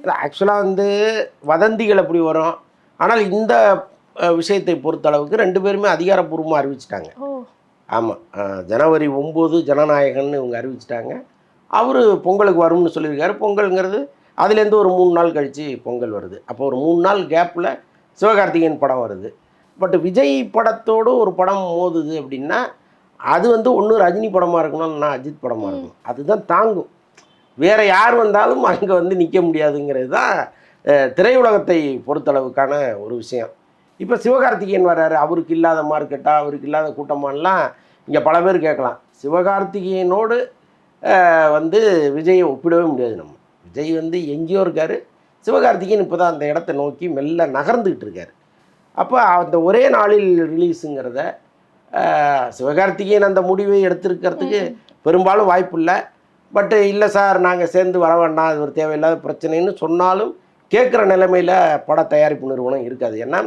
இல்லை ஆக்சுவலாக வந்து வதந்திகள் அப்படி வரும். ஆனால் இந்த விஷயத்தை பொறுத்தளவுக்கு 2 பேருமே அதிகாரப்பூர்வமாக அறிவிச்சிட்டாங்க. ஓ! ஆமாம். ஜனவரி 9 ஜனநாயகன்னு இவங்க அறிவிச்சிட்டாங்க. அவரு பொங்கலுக்கு வரும்னு சொல்லியிருக்காரு. பொங்கல்ங்கிறது அதுலேருந்து ஒரு 3 நாள் கழித்து பொங்கல் வருது. அப்போ ஒரு 3 நாள் கேப்பில் சிவகார்த்திகேயன் படம் வருது. பட் விஜய் படத்தோடு ஒரு படம் மோதுது அப்படின்னா, அது வந்து ஒன்று ரஜினி படமாக இருக்கணும், இல்லைனா அஜித் படமாக இருக்கணும். அதுதான் தாங்கும். வேறு யார் வந்தாலும் அங்கே வந்து நிற்க முடியாதுங்கிறது தான் திரையுலகத்தை பொறுத்தளவுக்கான ஒரு விஷயம். இப்போ சிவகார்த்திகேயன் வர்றாரு, அவருக்கு இல்லாத மார்க்கெட்டா, அவருக்கு இல்லாத கூட்டமானலாம் இங்கே பல பேர் கேட்கலாம். சிவகார்த்திகேயனோடு வந்து விஜயை ஒப்பிடவே முடியாது நம்ம. விஜய் வந்து எங்கேயோ இருக்கார், சிவகார்த்திகேயன் இப்போ தான் அந்த இடத்த நோக்கி மெல்ல நகர்ந்துக்கிட்டு இருக்கார். அப்போ அந்த ஒரே நாளில் ரிலீஸுங்கிறத சிவகார்த்திகேயன் அந்த முடிவை எடுத்திருக்கிறதுக்கு பெரும்பாலும் வாய்ப்பு இல்லை. பட்டு இல்லை சார், நாங்கள் சேர்ந்து வர வேண்டாம், அது ஒரு தேவையில்லாத பிரச்சனைன்னு சொன்னாலும் கேட்குற நிலைமையில் பட தயாரிப்பு நிறுவனம் இருக்காது. ஏன்னா